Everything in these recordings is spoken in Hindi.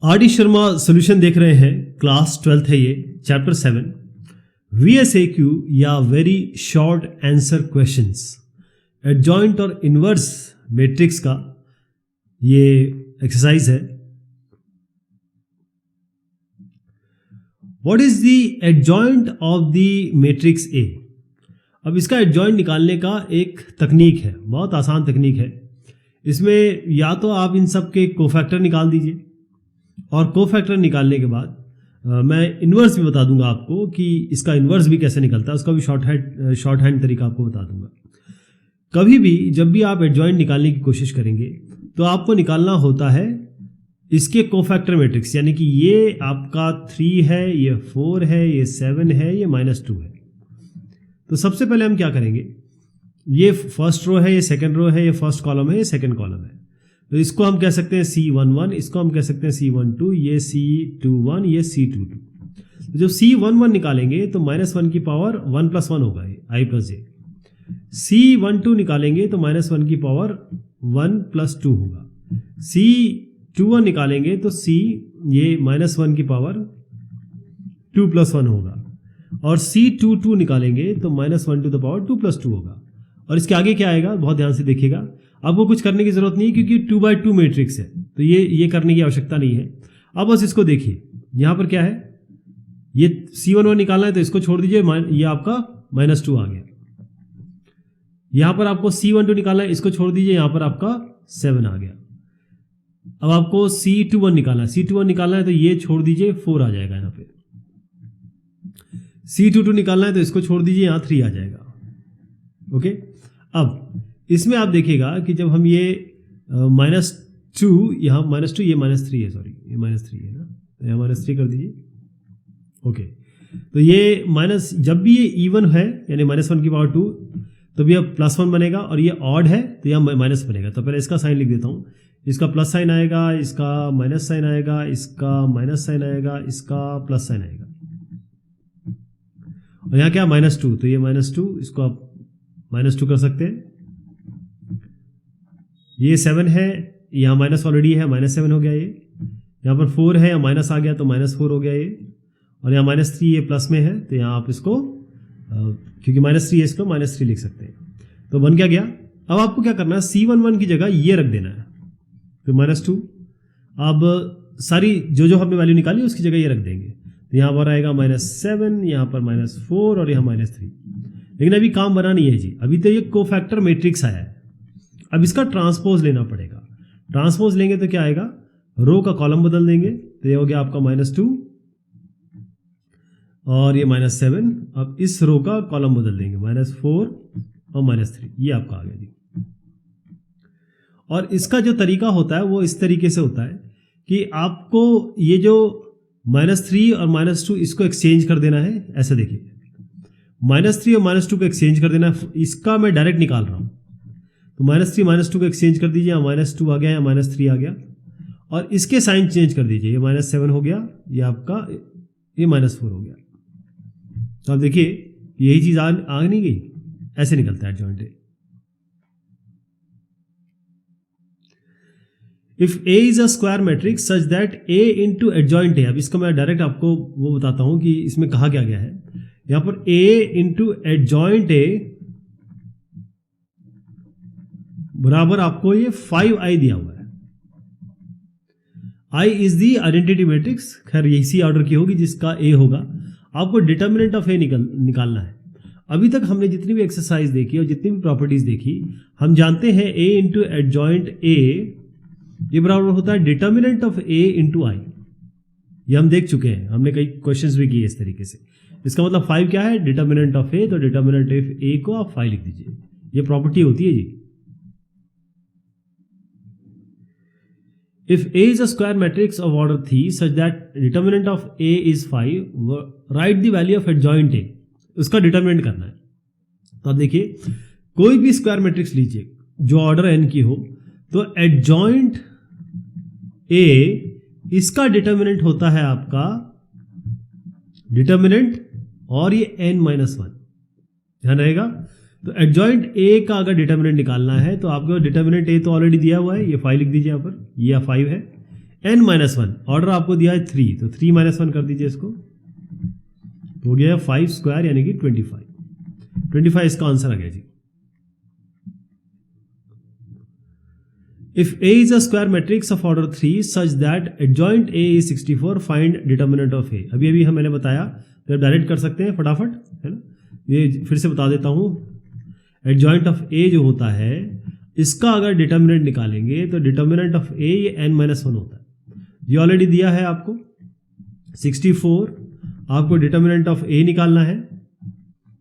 आर डी शर्मा सॉल्यूशन देख रहे हैं। क्लास 12th है ये, चैप्टर 7 VSAQ या very short answer questions. Adjoint और इनवर्स मैट्रिक्स का ये एक्सरसाइज है। What is the adjoint of the matrix A. अब इसका एडजॉइंट निकालने का एक तकनीक है, बहुत आसान तकनीक है। इसमें या तो आप इन सब के कोफैक्टर निकाल दीजिए और कोफैक्टर निकालने के बाद मैं इन्वर्स भी बता दूंगा आपको कि इसका इन्वर्स भी कैसे निकलता है, उसका भी शॉर्ट हैंड तरीका आपको बता दूंगा। कभी भी जब भी आप एडजॉइंट निकालने की कोशिश करेंगे तो आपको निकालना होता है इसके कोफैक्टर मैट्रिक्स, यानी कि ये आपका 3 है, ये 4 है, ये 7 है, ये -2 है। तो सबसे पहले हम क्या करेंगे, ये फर्स्ट रो है, ये सेकंड रो है, ये फर्स्ट कॉलम है, ये सेकंड कॉलम है। तो इसको हम कह सकते हैं C11, इसको हम कह सकते हैं C12, ये C21, ये C22। तो जब C11 निकालेंगे तो -1 की पावर 1 + 1 होगा, I + j। C12 निकालेंगे तो -1 की पावर 1 + 2 होगा। C21 निकालेंगे तो ये -1 की पावर 2 + 1 होगा। और C22 निकालेंगे तो -1 to the power 2 + 2 होगा। और इसके आगे क्या आएगा, बहुत ध्यान से देखिएगा। आपको कुछ करने की जरूरत नहीं है क्योंकि 2/2 मैट्रिक्स है, तो ये करने की आवश्यकता नहीं है। अब बस इसको देखिए, यहाँ पर क्या है, ये C11 निकालना है तो इसको छोड़ दीजिए, ये आपका -2 आ गया। यहाँ पर आपको C12 निकालना है, इसको छोड़ दीजिए, यहाँ पर आपका 7 आ गया। अब आपको C21 निकालना है, C21 निकालना है तो ये छोड़ दीजिए, 4 आ जाएगा यहाँ पे। C22 निकालना है तो इसको छोड़ दीजिए, यहाँ 3 आ जाएगा। ओके, अब इसमें आप देखिएगा कि जब हम ये -2, यहाँ -2, ये -3 है, सॉरी ये -3 है ना, तो यहाँ -3 कर दीजिए। ओके, तो ये जब भी ये इवन है यानी -1 की पावर 2, तो भी अब +1 बनेगा, और ये ऑड है तो यहाँ माइनस बनेगा। तो पहले इसका साइन लिख देता हूँ, इसका प्लस साइन आएगा, इसका माइनस साइन आएगा, इसका माइनस साइन आएगा, इसका प्लस साइन आएगा। और यहाँ क्या -2, तो ये -2, इसको आप -2 कर सकते हैं। ये 7 है, यहाँ माइनस ऑलरेडी है, -7 हो गया। ये यहाँ पर 4 है, यहाँ माइनस आ गया तो -4 हो गया ये। और यहाँ -3 ये प्लस में है, तो यहाँ आप इसको क्योंकि -3 है, इसको -3 लिख सकते हैं। तो बन क्या गया। अब आपको क्या करना है, C11 की जगह ये रख देना है, तो -2। अब सारी जो हमने वैल्यू निकाली उसकी जगह ये रख देंगे, तो यहाँ पर आएगा -7, यहाँ पर -4 और यहाँ -3। लेकिन अभी काम बना नहीं है जी, अभी तो ये कोफैक्टर मैट्रिक्स आया है। अब इसका ट्रांसपोज लेना पड़ेगा। ट्रांसपोज लेंगे तो क्या आएगा, रो का कॉलम बदल देंगे, तो ये हो गया आपका -2 और ये -7। अब इस रो का कॉलम बदल देंगे, -4 और -3, ये आपका आ गया जी। और इसका जो तरीका होता है वो इस तरीके से होता है कि आपको ये जो -3 और -2 इसको एक्सचेंज कर देना है। ऐसे देखिए, -3 और -2 को एक्सचेंज कर देना है। इसका मैं डायरेक्ट निकाल रहा हूँ, तो -3 -2 को एक्सचेंज कर दीजिए, यहाँ -2 आ गया, यहाँ -3 आ गया। और इसके साइन चेंज कर दीजिए, ये -7 हो गया, ये आपका ये -4 हो गया। तो आप देखिए यही चीज आ नहीं गई, ऐसे निकलता है adjoint. If A is a square matrix such that A into adjoint A। अब इसको मैं डायरेक्ट आपको वो बताता हूं कि इसमें कहा क्या गया है। यहां पर A इंटू एडजॉइंट A बराबर आपको ये 5i दिया हुआ है। I is the identity matrix, खैर इसी ऑर्डर की होगी जिसका A होगा। आपको डिटर्मिनेंट ऑफ A निकालना है। अभी तक हमने जितनी भी एक्सरसाइज देखी और जितनी भी प्रॉपर्टीज देखी, हम जानते हैं A इंटू एडजॉइंट A ये बराबर होता है determinant of A into I। ये हम देख चुके हैं, हमने कई क्वेश्चंस भी किए इस तरीके से। इसका मतलब 5 क्या है, डिटर्मिनेंट ऑफ A। तो डिटर्मिनेंट ऑफ A को आप 5 लिख दीजिए, ये प्रॉपर्टी होती है जी। If A is a square matrix of order 3 such that determinant of A is 5, write the value of adjoint A। उसका डिटर्मिनेंट करना है। तो आप देखिए, कोई भी स्क्वायर मैट्रिक्स लीजिए जो ऑर्डर n की हो, तो एडजॉइंट A इसका डिटर्मिनेंट होता है आपका डिटर्मिनेंट और ये n-1, ध्यान रहेगा। तो एडजॉइंट A का अगर डिटर्मिनेंट निकालना है तो आपको डिटर्मिनेंट A तो ऑलरेडी दिया हुआ है, ये 5 लिख दीजिए यहाँ पर, ये 5 है। n-1 ऑर्डर आपको दिया है 3, तो 3-1 कर दीजिए इसको, तो हो गया 5 स्क्वायर यानी कि 25 इसका आंसर आ गया जी। If A is a square matrix of order 3 such that adjoint A is 64, find determinant of A। अभी मैंने बताया, तो डायरेक्ट कर सकते हैं फटाफट, है ना। ये फिर से बता देता हूँ, एडजॉइंट ऑफ A जो होता है इसका अगर डिटर्मिनेंट निकालेंगे तो डिटर्मिनेंट ऑफ A ये n-1 होता है। ये ऑलरेडी दिया है आपको 64, आपको डिटर्मिनेंट ऑफ A निकालना है,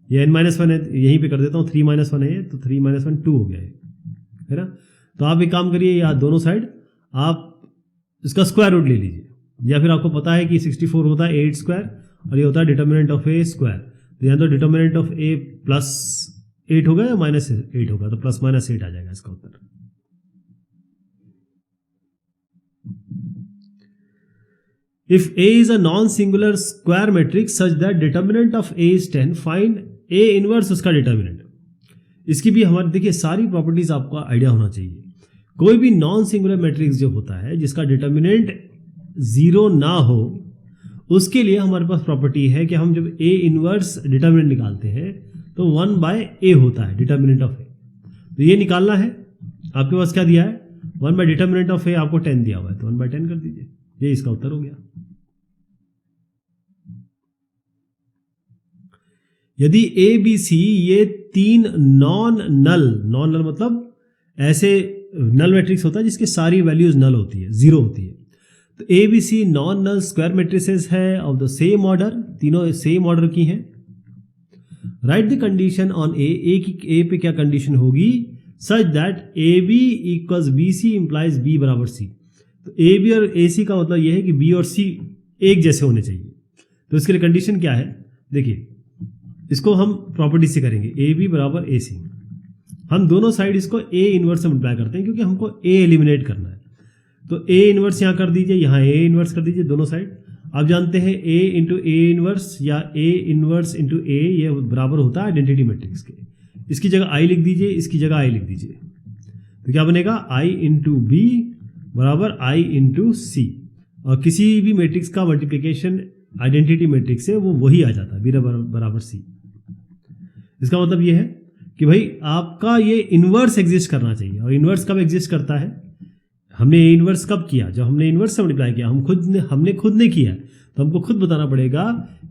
ये n-1 है, यहीं पे कर देता हूँ, 3-1 है, तो 3-1 2 हो गया है ना। तो आप एक काम करिए, या दोनों साइड आप इसका स्क्वायर रूट ले लीजिए, या फिर आपको पता है कि 64 होता है 8 स्क्वायर और ये होता है डिटर्मिनेंट ऑफ A स्क्वायर, तो यहाँ तो डिटर्मिनेंट ऑफ A +8 होगा या -8 होगा, तो +-8 आ जाएगा इसका उत्तर। If A is a non-singular square matrix such that determinant of A is 10, find A inverse उसका डिटर्मिनेंट। इसकी भी हमारे देखिए सारी प्रॉपर्टीज आपको आइडिया होना चाहिए। कोई भी नॉन सिंगुलर मैट्रिक्स जो होता है जिसका डिटर्मिनेंट 0 ना हो, उसके लिए हमारे पास प्रॉपर्टी है कि हम जब A इनवर्स डिटर्मिनेंट निकालते हैं तो 1/A होता है डिटर्मिनेंट ऑफ A। तो ये निकालना है, आपके पास क्या दिया है, 1 डिटर्मिनेंट ऑफ A आपको 10 दिया हुआ है, तो 1/10 कर दीजिए, ये इसका उत्तर हो गया। यदि A B C ये 3 नॉन नल मतलब ऐसे नल मैट्रिक्स होता है जिसके सारी वैल्यूज नल होती है, 0 होती है, तो A B C non null square matrices है ऑफ द सेम ऑर्डर, तीनों सेम ऑर्डर की हैं। Write the condition on A पे क्या कंडीशन होगी, such that AB equals BC implies B बराबर C। तो AB और AC का मतलब यह है कि B और C एक जैसे होने चाहिए। तो इसके लिए कंडीशन क्या है, देखिए इसको हम प्रॉपर्टी से करेंगे, AB बराबर AC, हम दोनों साइड इसको A इनवर्स से मल्टीप्लाई करते हैं क्योंकि हमको A एलिमिनेट करना है। तो A इनवर्स यहाँ कर दीजिए, यहाँ A इनवर्स कर दीजिए, दोनों साइड। आप जानते हैं A इंटू A इनवर्स या A इनवर्स इंटू A ये बराबर होता है आइडेंटिटी मैट्रिक्स के। इसकी जगह I लिख दीजिए, इसकी जगह I लिख दीजिए, तो क्या बनेगा I इंटू B बराबर I इंटू C। और किसी भी मैट्रिक्स का मल्टीप्लिकेशन आइडेंटिटी मैट्रिक्स से वो वही आ जाता है, B बराबर C। इसका मतलब ये है कि भाई आपका ये इन्वर्स एग्जिस्ट करना चाहिए, और इन्वर्स कब एग्जिस्ट करता है, हमने ए इन्वर्स कब किया, जब हमने इन्वर्स से मल्टीप्लाई किया, हमने खुद ने किया, तो हमको खुद बताना पड़ेगा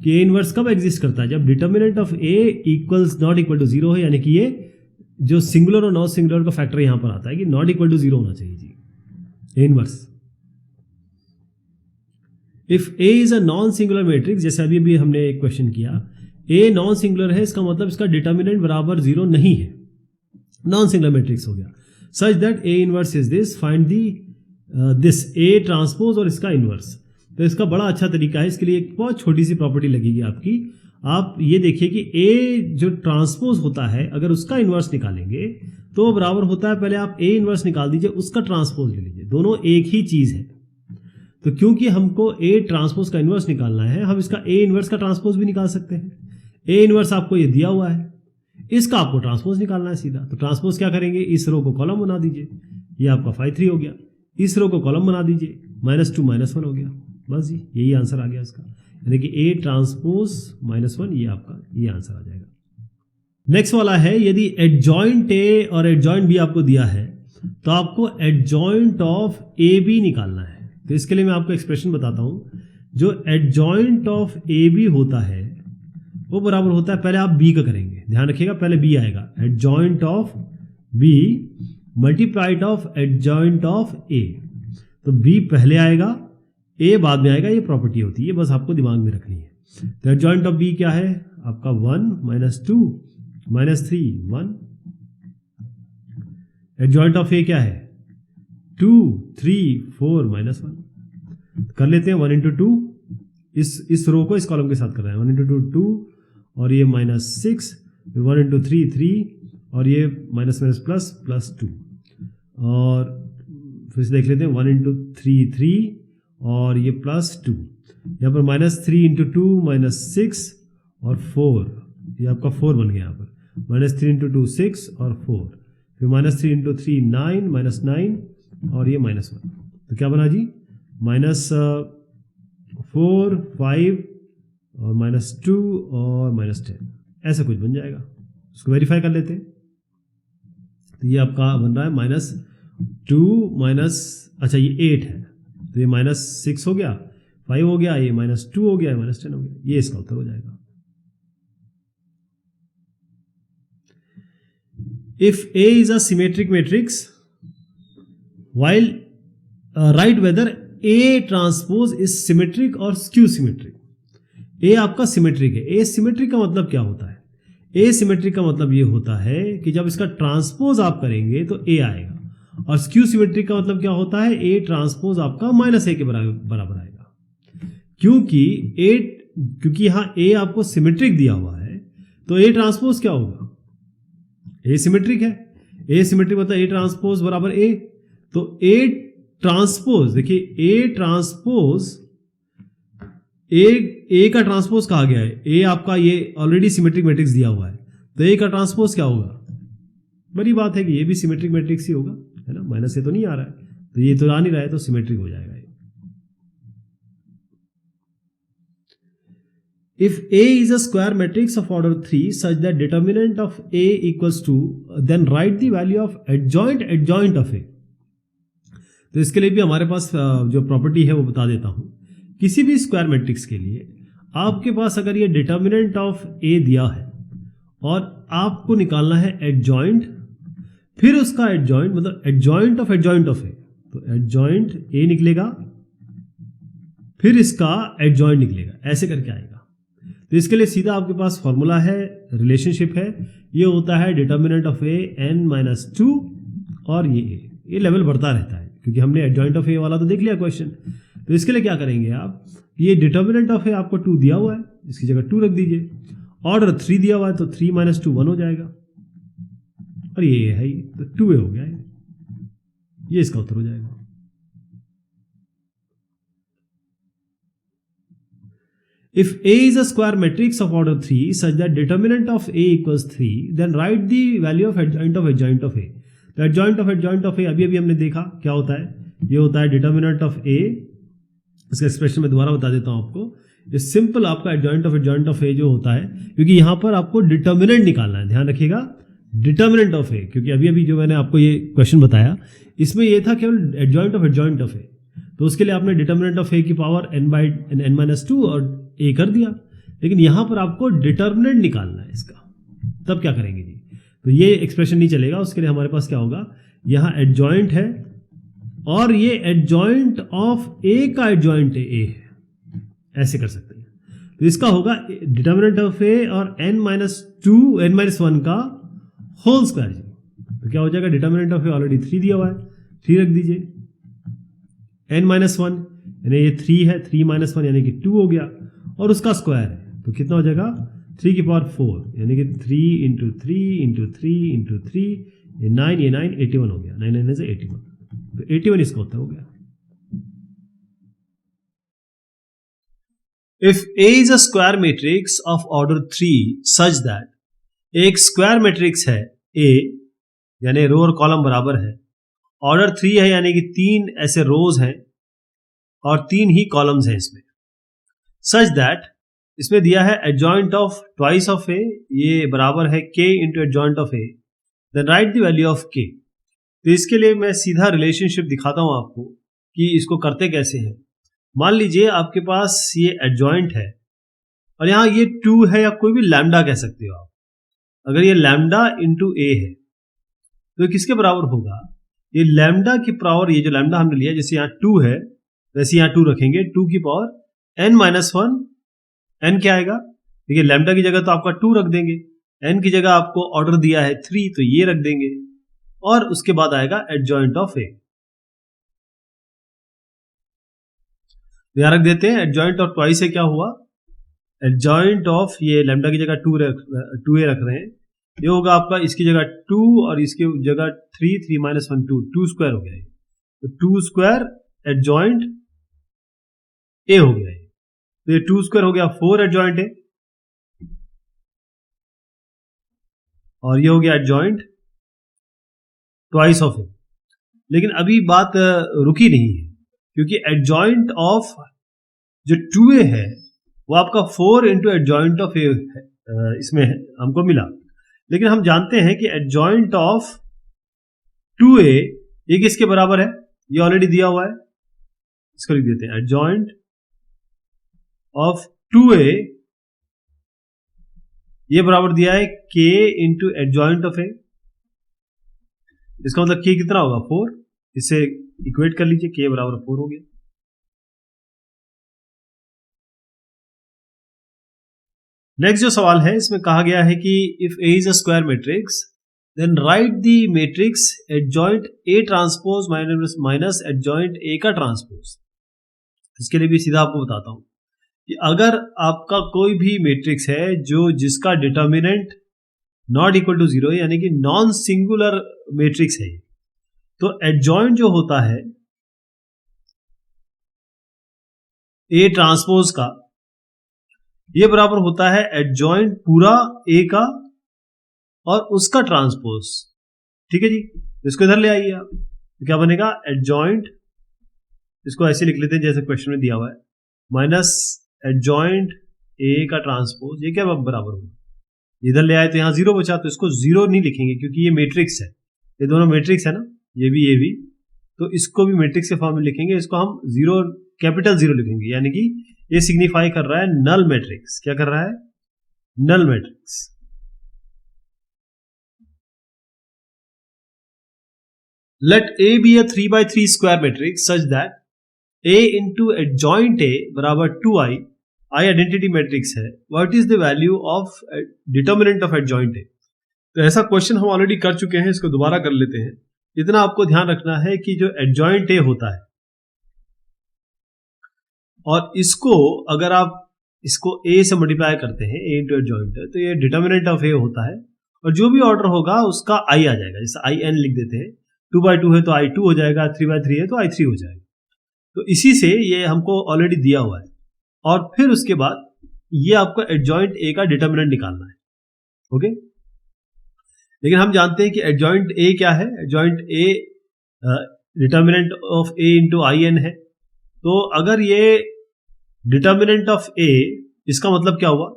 कि ए इन्वर्स कब एग्जिस्ट करता है, जब determinant of A equals not equal to 0 है, यानी कि ये जो सिंगुलर और नॉन सिंगुलर का फैक्टर यहां पर आता है कि नॉट इक्वल टू 0 होना चाहिए जी, A inverse. If A is a non singular matrix, जैसे अभी हमने एक क्वेश्चन किया, ए नॉन सिंगुलर है, इसका मतलब इसका डिटर्मिनेंट बराबर 0 नहीं है, नॉन सिंगुलर मैट्रिक्स हो गया। Such that A inverse is this, find the this A transpose और इसका इनवर्स। तो इसका बड़ा अच्छा तरीका है, इसके लिए एक बहुत छोटी सी प्रॉपर्टी लगेगी आपकी। आप ये देखिए कि ए जो ट्रांसपोज होता है अगर उसका इनवर्स निकालेंगे तो बराबर होता है, पहले आप ए इनवर्स निकाल दीजिए, उसका ट्रांसपोज ले लीजिए, दोनों एक ही चीज है। तो क्योंकि हमको ए ट्रांसपोज का इनवर्स निकालना है, हम इसका ए इनवर्स का ट्रांसपोज भी निकाल सकते हैं। ए इनवर्स आपको ये दिया हुआ है, इसका आपको ट्रांसपोज निकालना है सीधा। तो ट्रांसपोज क्या करेंगे, इस रो को कॉलम बना दीजिए, ये आपका 5-3 हो गया, इस रो को कॉलम बना दीजिए, -2 -1 हो गया, बस जी यही आंसर आ गया इसका, यानी कि ए ट्रांसपोज -1, ये आपका ये आंसर आ जाएगा। नेक्स्ट वाला है, यदि एडजॉइंट ए और एडजॉइंट बी आपको दिया है तो आपको एडजॉइंट ऑफ ए बी निकालना है। तो इसके लिए मैं आपको एक्सप्रेशन बताता हूं। जो एडजॉइंट ऑफ ए बी होता है वो बराबर होता है, पहले आप बी का करेंगे, ध्यान रखिएगा पहले बी आएगा, adjoint of B multiplied of adjoint of A. तो बी पहले आएगा, ए बाद में आएगा, ये प्रॉपर्टी होती है, बस आपको दिमाग में रखनी है। तो एडजॉइंट ऑफ बी क्या है आपका, 1 -2 -3 1। एडजॉइंट ऑफ ए क्या है, 2 3 4 -1। कर लेते हैं 1 × 2, इस रो को इस कॉलम के साथ कर रहे हैं, 1 × 2 2 और ये -6, फिर 1 × 3 3 और ये +++2 और फिर से देख लेते हैं 1 × 3 3 और ये +2, यहाँ पर -3 × 2 -6 और 4, ये आपका 4 बन गया यहाँ पर, -3 × 2 6 और 4, फिर -3 × 3 9 -9 और ये -1। तो क्या बना जी, -4, 5 और -2 और -10, ऐसा कुछ बन जाएगा। उसको वेरीफाई कर लेते हैं। तो ये आपका बन रहा है -2 अच्छा ये 8 है, तो ये -6 हो गया, 5 हो गया, ये -2 हो गया, -10 हो गया। ये इसका उत्तर हो जाएगा। If A is a symmetric matrix, while write whether A transpose is symmetric or skew symmetric. A आपका सिमेट्रिक है। ए सिमेट्रिक का मतलब क्या होता है? ए सिमेट्रिक का मतलब ये होता है कि जब इसका ट्रांसपोज आप करेंगे तो ए आएगा, और स्क्यू सिमेट्रिक का मतलब क्या होता है? ए ट्रांसपोज आपका -a के बराबर आएगा। क्योंकि यहां ए आपको सिमेट्रिक दिया हुआ है, तो ए ट्रांसपोज क्या होगा? ए सिमेट्रिक है। ए सिमेट्रिक मतलब ए ट्रांसपोज बराबर ए। तो ए ट्रांसपोज, देखिए ए ट्रांसपोज, ए का ट्रांसपोज कहा गया है। ए आपका ये ऑलरेडी सिमेट्रिक मैट्रिक्स दिया हुआ है, तो ए का ट्रांसपोज क्या होगा? बड़ी बात है कि ये भी सिमेट्रिक मैट्रिक्स ही होगा, है ना। माइनस से तो नहीं आ रहा है, तो ये तो आ नहीं रहा है, तो सिमेट्रिक हो जाएगा। If A is a square matrix of order 3 such that determinant of A equals to, then write the value of adjoint of A. तो इसके लिए भी हमारे पास जो प्रॉपर्टी है वो बता देता हूं। किसी भी स्क्वायर मैट्रिक्स के लिए आपके पास अगर ये डिटर्मिनेंट ऑफ A दिया है और आपको निकालना है एडजॉइंट, फिर उसका एडजॉइंट मतलब एडजॉइंट ऑफ A, तो एडजॉइंट A निकलेगा, फिर इसका एडजॉइंट निकलेगा, ऐसे करके आएगा। तो इसके लिए सीधा आपके पास फॉर्मूला है, रिलेशनशिप है, ये होता है डिटर्मिनेंट ऑफ ए n-2 और ये लेवल बढ़ता रहता है, क्योंकि हमने एडजॉइंट ऑफ ए वाला तो देख लिया क्वेश्चन। तो इसके लिए क्या करेंगे आप, ये डिटर्मिनेंट ऑफ ए आपको 2 दिया हुआ है, इसकी जगह 2 रख दीजिए। ऑर्डर 3 दिया हुआ है, तो 3 - 2 1 हो जाएगा, और ये है तो 2a हो गया, ये इसका उत्तर हो जाएगा। If A is a square matrix of order 3 such that determinant of A equals 3, then write the value of adjoint of A. तो adjoint of A अभी हमने देखा क्या होता है, ये होता है determinant of A। इसका एक्सप्रेशन मैं दोबारा बता देता हूं आपको। ये सिंपल आपका adjoint of A जो होता है, क्योंकि यहां पर आपको डिटर्मिनेंट निकालना है, ध्यान रखिएगा, डिटर्मिनेंट ऑफ ए, क्योंकि अभी जो मैंने आपको ये क्वेश्चन बताया इसमें ये था केवल adjoint of A। तो उसके लिए आपने डिटर्मिनेंट ऑफ ए की पावर n-2 और ए कर दिया, लेकिन यहां पर आपको डिटर्मिनेंट निकालना है इसका, तब क्या करेंगे जी? तो ये एक्सप्रेशन नहीं चलेगा, उसके लिए हमारे पास क्या होगा, यहां एडजॉइंट है और ये एडजॉइंट ऑफ ए का एडजॉइंट ए है, ऐसे कर सकते हैं। तो इसका होगा डिटर्मिनेंट ऑफ ए और n-1 का होल स्क्वायर जी। तो क्या हो जाएगा, डिटर्मिनेंट ऑफ ए ऑलरेडी 3 दिया हुआ है, 3 रख दीजिए, n-1 यानी ये 3 है, 3 - 1 यानी कि 2 हो गया, और उसका स्क्वायर है, तो कितना हो जाएगा 3 की पावर 4 यानी कि 3 × 3 × 3 × 3, ये 9 81 हो गया, 9 9 से 81, तो 81 इसका उत्तर हो गया। If A is a square matrix of order 3 such that, एक स्क्वायर मैट्रिक्स है A, यानी रो और कॉलम बराबर है, ऑर्डर 3 है यानी कि 3 ऐसे रोज हैं और 3 ही कॉलम्स हैं इसमें, सच दैट इसमें दिया है adjoint of twice of A, ये बराबर है k × adjoint of A, then write the value of k। तो इसके लिए मैं सीधा रिलेशनशिप दिखाता हूं आपको कि इसको करते कैसे हैं। मान लीजिए आपके पास ये एडजॉइंट है और यहां ये 2 है, या कोई भी लैम्डा कह सकते हो आप। अगर ये लैम्डा × a है तो किसके बराबर होगा, ये लैम्डा की पावर, ये जो लैम्डा हमने लिया, जैसे यहाँ 2 है वैसे यहाँ 2 रखेंगे, 2 की पावर n-1, n क्या आएगा, देखिए लैम्डा की जगह तो आपका 2 रख देंगे, n की जगह आपको ऑर्डर दिया है 3 तो ये रख देंगे, और उसके बाद आएगा एडजॉइंट ऑफ ए। यहां रख देते हैं एडजॉइंट ऑफ ट्वाइस से क्या हुआ, एडजॉइंट ऑफ ये लैम्डा की जगह 2a रख रहे हैं, ये होगा आपका इसकी जगह 2 और इसकी जगह 3 3 - 1 2 स्क्वायर हो गया, तो 2 स्क्वायर एडजॉइंट ए हो गया, तो ये 2 स्क्वायर हो गया 4 एडजॉइंट ए, और ये हो गया एडजॉइंट ट्वाइस ऑफ ए। लेकिन अभी बात रुकी नहीं है, क्योंकि एडजॉइंट ऑफ जो 2a है वो आपका 4 इंटू एडजॉइंट ऑफ a इसमें हमको मिला, लेकिन हम जानते हैं कि एडजॉइंट ऑफ 2a ये किसके बराबर है, ये ऑलरेडी दिया हुआ है, इसको लिख देते हैं। एडजॉइंट ऑफ 2a ये बराबर दिया है k into adjoint of a, इसका मतलब k कितना होगा 4, इसे इक्वेट कर लीजिए, k बराबर 4 हो गया। नेक्स्ट जो सवाल है इसमें कहा गया है कि if A is a square matrix then write the matrix adjoint A transpose minus adjoint A का ट्रांसपोज। इसके लिए भी सीधा आपको बताता हूं कि अगर आपका कोई भी मैट्रिक्स है जो जिसका डिटर्मिनेंट नॉट इक्वल टू 0 यानी कि नॉन सिंगुलर मैट्रिक्स है, तो एडजॉइंट जो होता है A ट्रांसपोज का ये बराबर होता है एडजॉइंट पूरा A का और उसका ट्रांसपोज। ठीक है जी, इसको इधर ले आइए आप, तो क्या बनेगा एडजॉइंट, इसको ऐसे लिख लेते हैं जैसे क्वेश्चन में दिया हुआ है, माइनस एडजॉइंट A का ट्रांसपोज, ये क्या बराबर होगा, इधर ले आए तो यहां 0 बचा, तो इसको 0 नहीं लिखेंगे क्योंकि ये मैट्रिक्स है, ये दोनों मैट्रिक्स है ना, ये भी, तो इसको भी मैट्रिक्स के फॉर्म में लिखेंगे, इसको हम 0 कैपिटल 0 लिखेंगे, यानी कि ये सिग्निफाई कर रहा है नल मैट्रिक्स। क्या कर रहा है, null matrix. Let A be a 3x3 square matrix such that A into adjoint A बराबर 2i, I आइडेंटिटी मैट्रिक्स है, what is the value of determinant of adjoint A। तो ऐसा क्वेश्चन हम ऑलरेडी कर चुके हैं, इसको दोबारा कर लेते हैं। इतना आपको ध्यान रखना है कि जो एडजॉइंट A होता है और इसको अगर आप इसको A से मल्टीप्लाई करते हैं, A इंटू एडजॉइंट, तो ये डिटर्मिनेंट ऑफ A होता है, और जो भी ऑर्डर होगा उसका I आ जाएगा, जैसे IN लिख देते हैं, 2x2 है तो I2 हो जाएगा, 3x3 है तो I3 हो जाएगा। तो इसी से ये हमको ऑलरेडी दिया हुआ है, और फिर उसके बाद ये आपको एडजॉइंट A का डिटर्मिनेंट निकालना है। ओके, लेकिन हम जानते हैं कि एडजॉइंट A क्या है, adjoint A determinant of A into IN है। तो अगर ये डिटर्मिनेंट ऑफ A, इसका मतलब क्या हुआ,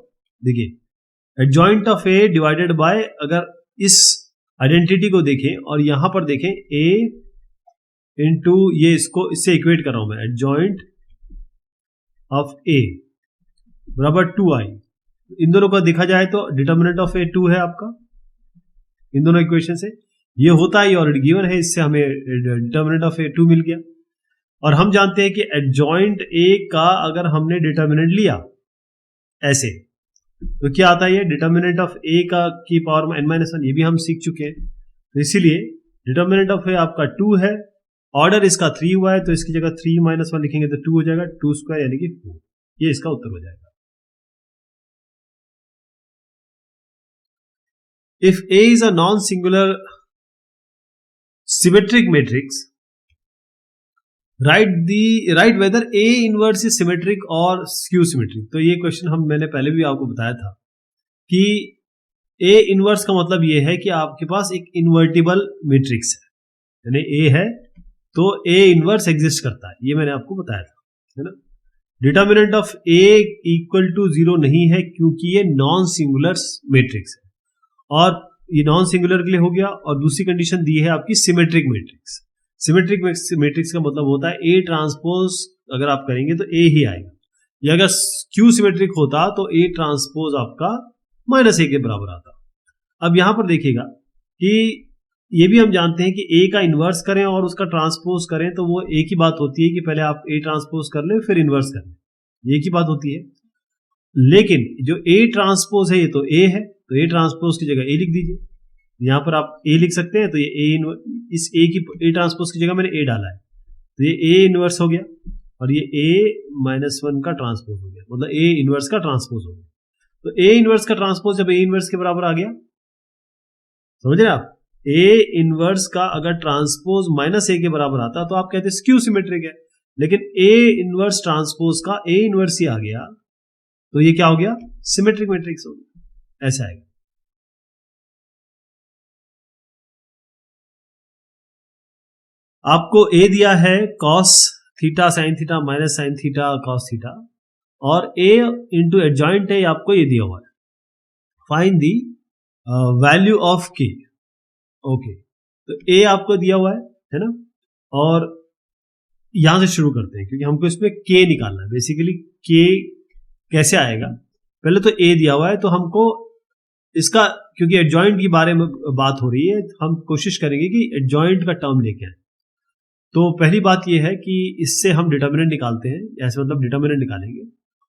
देखिए adjoint of A divided by, अगर इस आइडेंटिटी को देखें और यहां पर देखें A इंटू ये, इसको इससे इक्वेट कर रहा हूं मैं, एडजॉइंट ऑफ A बराबर 2i, इन दोनों का देखा जाए तो डिटर्मिनेंट ऑफ A 2 है आपका, इन दोनों इक्वेशन से ये होता है, ये ऑलरेडी गिवन है, इससे हमें डिटर्मिनेंट ऑफ A 2 मिल गया। और हम जानते हैं कि एडजॉइंट A का अगर हमने डिटर्मिनेंट लिया ऐसे, तो क्या आता है, ये डिटर्मिनेंट ऑफ A का की पावर n-1, ये भी हम सीख चुके हैं। तो इसीलिए डिटर्मिनेंट ऑफ A आपका 2 है, ऑर्डर इसका 3 हुआ है, तो इसकी जगह 3-1 लिखेंगे तो 2 हो जाएगा, 2 स्क्वायर यानी कि 4, ये इसका उत्तर हो जाएगा। If A is a non singular symmetric matrix, write whether A inverse is symmetric और स्क्यू सिमेट्रिक। तो ये क्वेश्चन मैंने पहले भी आपको बताया था कि A इनवर्स का मतलब ये है कि आपके पास एक इन्वर्टिबल मैट्रिक्स है, यानी A है तो A इनवर्स एग्जिस्ट करता है, ये मैंने आपको बताया था, है ना। Determinant of A equal to 0 नहीं है क्योंकि ये नॉन सिंगुलर मैट्रिक्स है, और ये नॉन सिंगुलर के लिए हो गया, और दूसरी कंडीशन दी है आपकी सिमेट्रिक मैट्रिक्स। सिमेट्रिक मैट्रिक्स का मतलब होता है A ट्रांसपोज अगर आप करेंगे तो A ही आएगा, या अगर क्यू सिमेट्रिक होता तो A ट्रांसपोज आपका -A के बराबर आता। अब यहां पर देखिएगा कि ये भी हम जानते हैं कि A का इन्वर्स करें और उसका ट्रांसपोज करें तो वो एक ही बात होती है कि पहले आप A ट्रांसपोज कर लें फिर इन्वर्स कर लें, ये एक ही बात होती है। लेकिन जो A ट्रांसपोज है ये तो A है, तो A ट्रांसपोज की जगह A लिख दीजिए, यहां पर आप A लिख सकते हैं, तो ये इस A की A ट्रांसपोज की जगह मैंने A डाला है, तो ये A इनवर्स हो गया, और ये A-1 का ट्रांसपोज हो गया, मतलब A इनवर्स का ट्रांसपोज हो गया। तो A इनवर्स का ट्रांसपोज जब A इनवर्स के बराबर आ गया, समझ रहे आप, A इनवर्स का अगर ट्रांसपोज -A के बराबर आता तो आप कहते हैं स्क्यू सिमेट्रिक है, लेकिन A इनवर्स ट्रांसपोज का A इनवर्स ही आ गया तो ये क्या हो गया, सिमेट्रिक मैट्रिक्स हो गया, ऐसा आएगा। आपको A दिया है cos theta sine theta minus sine theta cos theta, और a इंटू एडजॉइंट है आपको ये दिया हुआ है, find the value of k। Okay, तो a आपको दिया हुआ है ना, और यहां से शुरू करते हैं क्योंकि हमको इसमें k निकालना है। बेसिकली k कैसे आएगा, पहले तो a दिया हुआ है तो हमको इसका, क्योंकि एडजॉइंट के बारे में बात हो रही है, हम कोशिश करेंगे कि एडजॉइंट का टर्म लेके आए। तो पहली बात यह है कि इससे हम डिटर्मिनेंट निकालते हैं, ऐसे मतलब डिटर्मिनेंट निकालेंगे,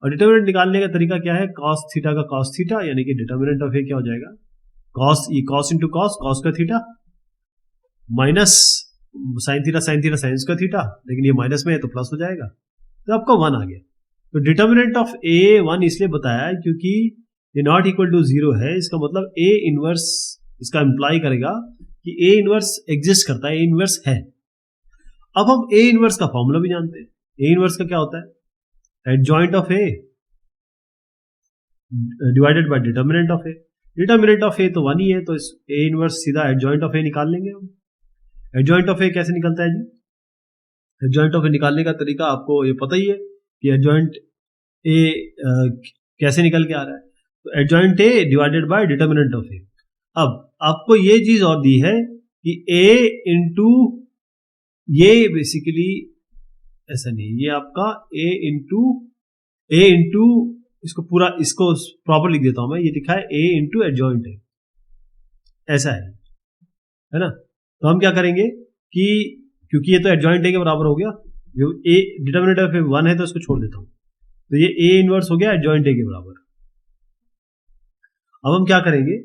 और डिटर्मिनेंट निकालने का तरीका क्या है, कॉस थीटा का कॉस थीटा, यानी कि डिटर्मिनेंट ऑफ ए क्या हो जाएगा, कॉस इंटू कॉस, कॉस का theta, minus sine theta sine का थीटा, लेकिन ये माइनस में है तो प्लस हो जाएगा, तो आपका 1 आ गया। तो डिटर्मिनेंट ऑफ ए 1 इसलिए बताया है क्योंकि ये नॉट इक्वल टू 0 है, इसका मतलब ए इनवर्स इसका इंप्लाई करेगा कि ए इनवर्स एग्जिस्ट करता है, ए इनवर्स है। अब हम ए इनवर्स का फॉर्मूला भी जानते हैं। ए इनवर्स का क्या होता है, adjoint of A divided by determinant of A. Determinant of A तो 1 ही है, तो इस ए इनवर्स सीधा एडजॉइंट ऑफ ए निकाल लेंगे हम। एडजॉइंट ऑफ ए कैसे निकलता है जी, एडजॉइंट ऑफ ए निकालने का तरीका आपको ये पता ही है कि एडजॉइंट ए कैसे निकल के आ रहा है, तो adjoint A divided by determinant of A. अब आपको ये चीज और दी है कि ए इंटू, ये बेसिकली ऐसा नहीं, ये आपका ए इंटू इसको पूरा, इसको प्रॉपर लिख देता हूं मैं, ये लिखा है ए इंटू एडजॉइंट ए, ऐसा है ना। तो हम क्या करेंगे कि क्योंकि ये तो एडजॉइंट ए के बराबर हो गया, जो ए डिटर्मिनेंट ऑफ ए 1 है तो इसको छोड़ देता हूं, तो ये ए इनवर्स हो गया एडजॉइंट ए के बराबर। अब हम क्या करेंगे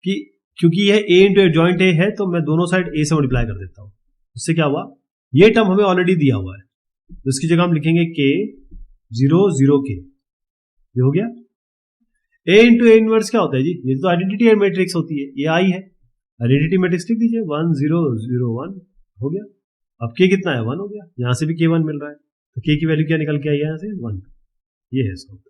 कि क्योंकि यह ए इंटू एडजॉइंट ए है तो मैं दोनों साइड ए से मल्टीप्लाई कर देता हूं। इससे क्या हुआ, ये टर्म हमें ऑलरेडी दिया हुआ है, तो इसकी जगह हम लिखेंगे k 0 0 k, ये हो गया। a इंटू ए इनवर्स क्या होता है जी, ये तो आइडेंटिटी मैट्रिक्स होती है, ये आई है, आइडेंटिटी मैट्रिक्स लिख दीजिए 1 0 0 1 हो गया। अब k कितना है, 1 हो गया, यहां से भी k1 मिल रहा है, तो k की वैल्यू क्या निकल के आई है, यहां से 1, ये है इसका।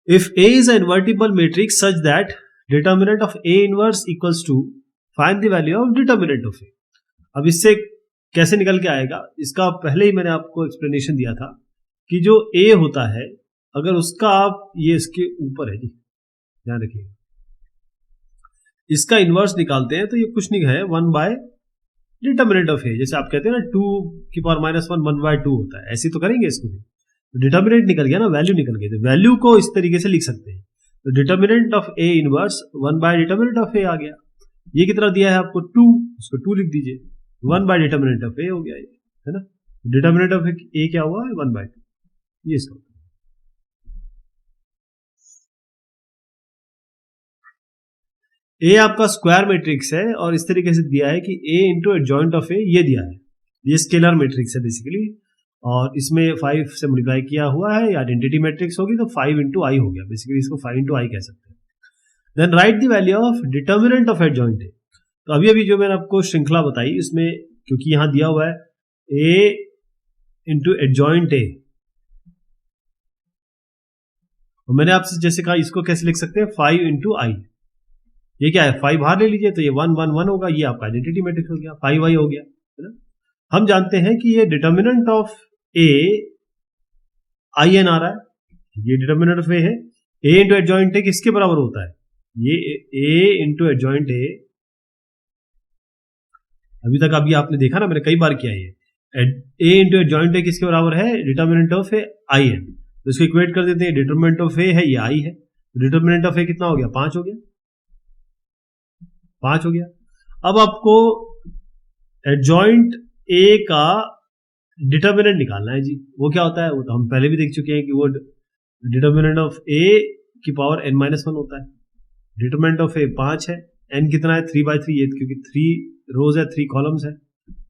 If A is an invertible matrix such that determinant of A inverse equals to, find the value of determinant of A। अब इससे कैसे निकल के आएगा, इसका पहले ही मैंने आपको एक्सप्लेनेशन दिया था कि जो A होता है, अगर उसका आप, ये इसके ऊपर है जी, ध्यान रखिएगा, इसका इनवर्स निकालते हैं तो ये कुछ नहीं है, 1 बाय डिटर्मिनेंट ऑफ A। जैसे आप कहते हैं ना 2 की पावर माइनस 1 1 बाय 2 होता है, ऐसे तो करेंगे इसको भी। तो डिटर्मिनेंट निकल गया ना, वैल्यू निकल गई, तो वैल्यू को इस तरीके से लिख सकते हैं, तो determinant of A inverse 1 by determinant of A आ गया। ये कितना दिया है आपको 2, इसको 2 लिख दीजिए, 1 बाय डिटर्मिनेंट ऑफ ए हो गया, ये है ना। डिटर्मिनेंट ऑफ ए क्या हुआ है, 1 बाय 2, ये इसका। ए आपका स्क्वायर मैट्रिक्स है और इस तरीके से दिया है कि ए इंटू एडजॉइंट ऑफ ए, ये दिया है, ये स्केलर मैट्रिक्स है बेसिकली, और इसमें 5 से मल्टीप्लाई किया हुआ है, आइडेंटिटी मैट्रिक्स होगी तो 5 इंटू आई हो गया, बेसिकली इसको 5 इंटू आई कह सकते हैं। Then write the value of determinant of adjoint A. तो अभी जो मैंने आपको श्रृंखला बताई, इसमें क्योंकि यहां दिया हुआ है ए इंटू एडजॉइंट ए, और मैंने आपसे जैसे कहा इसको कैसे लिख सकते हैं, 5 इंटू आई, ये क्या है 5 बाहर ले लीजिए तो ये 1 1 1 होगा, ये आपका आइडेंटिटी मैट्रिक्स हो गया, 5 आई हो गया, है ना। हम जानते हैं कि ये determinant of A I N आ रहा है, ये डिटर्मिनेंट ऑफ ए है, ए इंटू एडजॉइंट ए किसके बराबर होता है, ये ए इंटू एडजॉइंट ए, अभी तक अभी आपने देखा ना, मैंने कई बार किया ये, ए इंटू एडजॉइंट ए किसके बराबर है, determinant of A I n, तो इसको इक्वेट कर देते हैं, डिटर्मिनेंट ऑफ ए है ये आई है, डिटर्मिनेंट ऑफ ए कितना हो गया, 5 हो गया, 5 हो गया। अब आपको एडजॉइंट ए का डिटर्मिनेंट निकालना है जी, वो क्या होता है, वो तो हम पहले भी देख चुके हैं कि वो डिटर्मिनेंट ऑफ ए की पावर n-1 होता है, डिटर्मिनेंट ऑफ ए 5 है, n कितना है 3 बाय 3, ये क्योंकि 3 रोज है 3 कॉलम्स है,